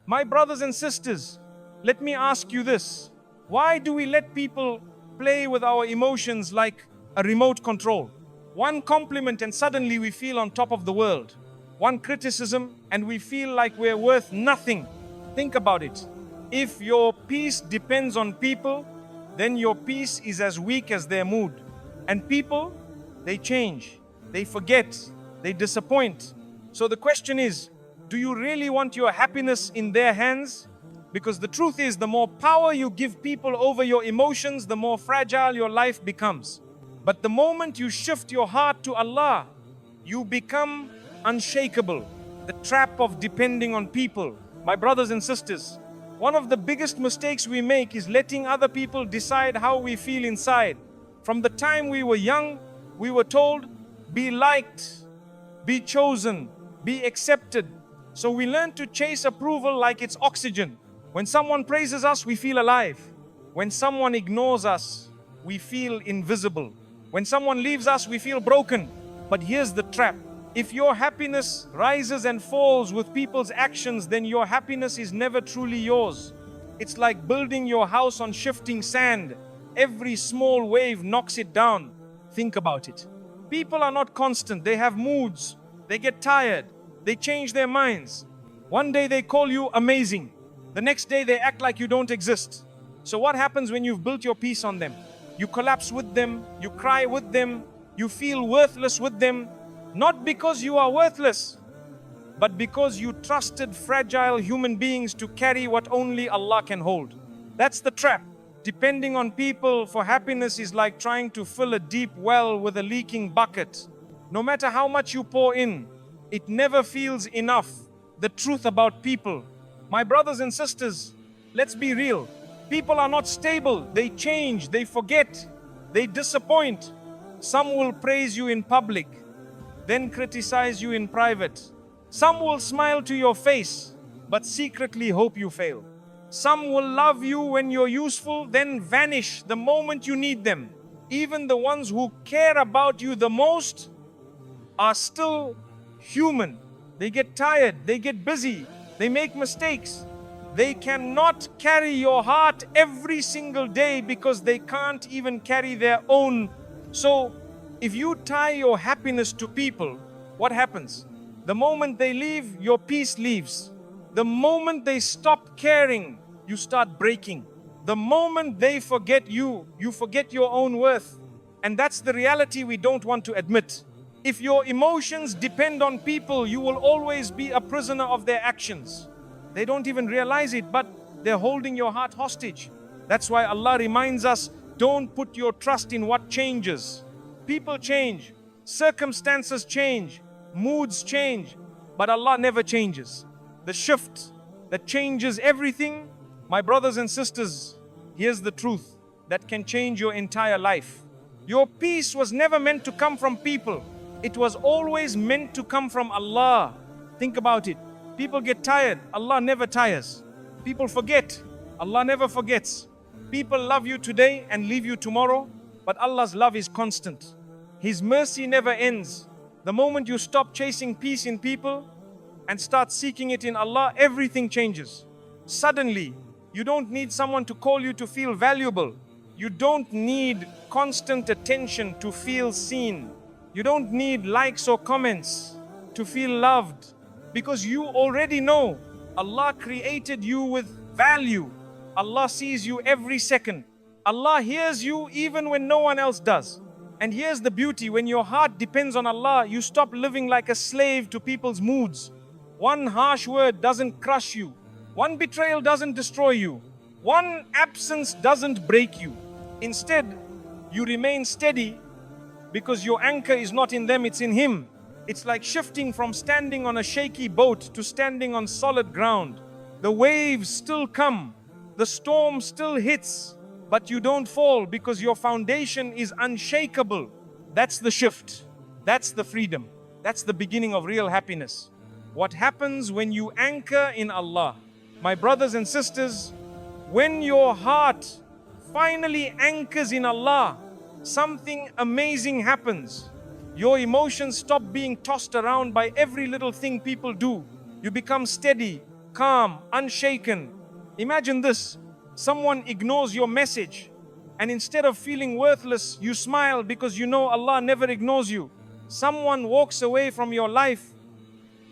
My brothers and sisters, let me ask you this. Why do we let people play with our emotions like a remote control? One compliment and suddenly we feel on top of the world. One criticism and we feel like we're worth nothing. Think about it. If your peace depends on people, then your peace is as weak as their mood. And people, they change, they forget, they disappoint. So the question is, do you really want your happiness in their hands? Because the truth is, the more power you give people over your emotions, the more fragile your life becomes. But the moment you shift your heart to Allah, you become unshakable. The trap of depending on people. My brothers and sisters, one of the biggest mistakes we make is letting other people decide how we feel inside. From the time we were young, we were told, be liked, be chosen, be accepted. So we learn to chase approval like it's oxygen. When someone praises us, we feel alive. When someone ignores us, we feel invisible. When someone leaves us, we feel broken. But here's the trap. If your happiness rises and falls with people's actions, then your happiness is never truly yours. It's like building your house on shifting sand. Every small wave knocks it down. Think about it. People are not constant. They have moods. They get tired. They change their minds. One day they call you amazing. The next day they act like you don't exist. So what happens when you've built your peace on them? You collapse with them. You cry with them. You feel worthless with them. Not because you are worthless, but because you trusted fragile human beings to carry what only Allah can hold. That's the trap. Depending on people for happiness is like trying to fill a deep well with a leaking bucket. No matter how much you pour in, it never feels enough. The truth about people. My brothers and sisters, let's be real. People are not stable. They change, they forget, they disappoint. Some will praise you in public, then criticize you in private. Some will smile to your face, but secretly hope you fail. Some will love you when you're useful, then vanish the moment you need them. Even the ones who care about you the most are still human. They get tired, they get busy, they make mistakes. They cannot carry your heart every single day because they can't even carry their own. So, if you tie your happiness to people, what happens? The moment they leave, your peace leaves. The moment they stop caring, you start breaking. The moment they forget you, you forget your own worth. And that's the reality we don't want to admit. If your emotions depend on people, you will always be a prisoner of their actions. They don't even realize it, but they're holding your heart hostage. That's why Allah reminds us, don't put your trust in what changes. People change, circumstances change, moods change, but Allah never changes. The shift that changes everything, my brothers and sisters, here's the truth that can change your entire life. Your peace was never meant to come from people. It was always meant to come from Allah. Think about it. People get tired, Allah never tires. People forget, Allah never forgets. People love you today and leave you tomorrow, but Allah's love is constant. His mercy never ends. The moment you stop chasing peace in people and start seeking it in Allah, everything changes. Suddenly, you don't need someone to call you to feel valuable. You don't need constant attention to feel seen. You don't need likes or comments to feel loved, because you already know Allah created you with value. Allah sees you every second. Allah hears you even when no one else does. And here's the beauty, when your heart depends on Allah, you stop living like a slave to people's moods. One harsh word doesn't crush you. One betrayal doesn't destroy you. One absence doesn't break you. Instead, you remain steady because your anchor is not in them, it's in Him. It's like shifting from standing on a shaky boat to standing on solid ground. The waves still come, the storm still hits, but you don't fall because your foundation is unshakable. That's the shift. That's the freedom. That's the beginning of real happiness. What happens when you anchor in Allah? My brothers and sisters, when your heart finally anchors in Allah, something amazing happens. Your emotions stop being tossed around by every little thing people do. You become steady, calm, unshaken. Imagine this. Someone ignores your message, and instead of feeling worthless, you smile because you know Allah never ignores you. Someone walks away from your life,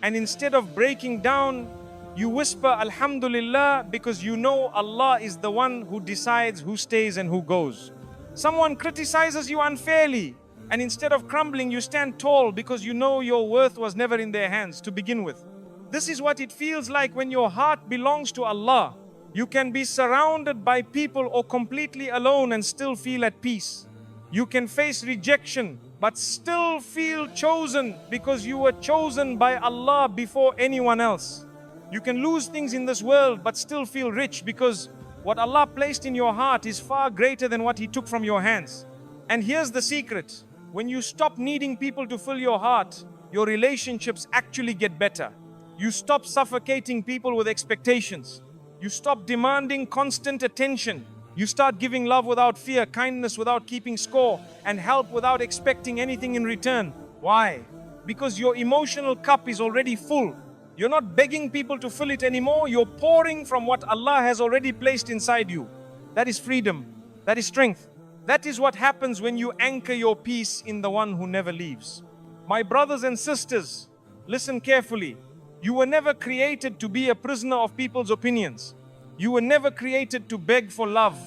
and instead of breaking down, you whisper Alhamdulillah because you know Allah is the one who decides who stays and who goes. Someone criticizes you unfairly, and instead of crumbling, you stand tall because you know your worth was never in their hands to begin with. This is what it feels like when your heart belongs to Allah. You can be surrounded by people or completely alone and still feel at peace. You can face rejection but still feel chosen because you were chosen by Allah before anyone else. You can lose things in this world but still feel rich because what Allah placed in your heart is far greater than what He took from your hands. And here's the secret. When you stop needing people to fill your heart, your relationships actually get better. You stop suffocating people with expectations. You stop demanding constant attention. You start giving love without fear, kindness without keeping score, and help without expecting anything in return. Why? Because your emotional cup is already full. You're not begging people to fill it anymore. You're pouring from what Allah has already placed inside you. That is freedom. That is strength. That is what happens when you anchor your peace in the one who never leaves. My brothers and sisters, listen carefully. You were never created to be a prisoner of people's opinions. You were never created to beg for love,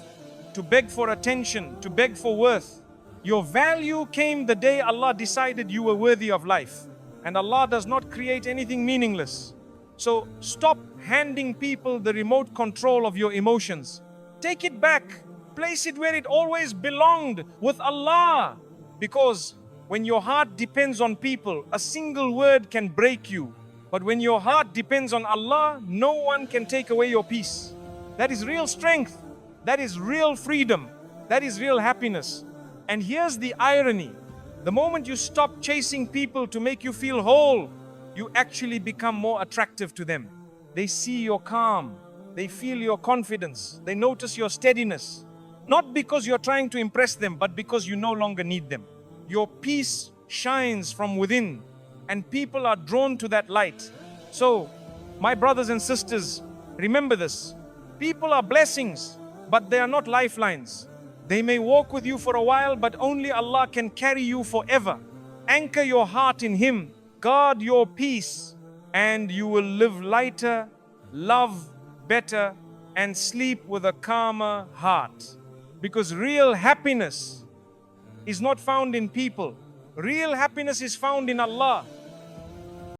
to beg for attention, to beg for worth. Your value came the day Allah decided you were worthy of life. And Allah does not create anything meaningless. So stop handing people the remote control of your emotions. Take it back. Place it where it always belonged, with Allah. Because when your heart depends on people, a single word can break you. But when your heart depends on Allah, no one can take away your peace. That is real strength. That is real freedom. That is real happiness. And here's the irony. The moment you stop chasing people to make you feel whole, you actually become more attractive to them. They see your calm. They feel your confidence. They notice your steadiness. Not because you're trying to impress them, but because you no longer need them. Your peace shines from within, and people are drawn to that light. So, my brothers and sisters, remember this. People are blessings, but they are not lifelines. They may walk with you for a while, but only Allah can carry you forever. Anchor your heart in Him, guard your peace, and you will live lighter, love better, and sleep with a calmer heart. Because real happiness is not found in people. Real happiness is found in Allah.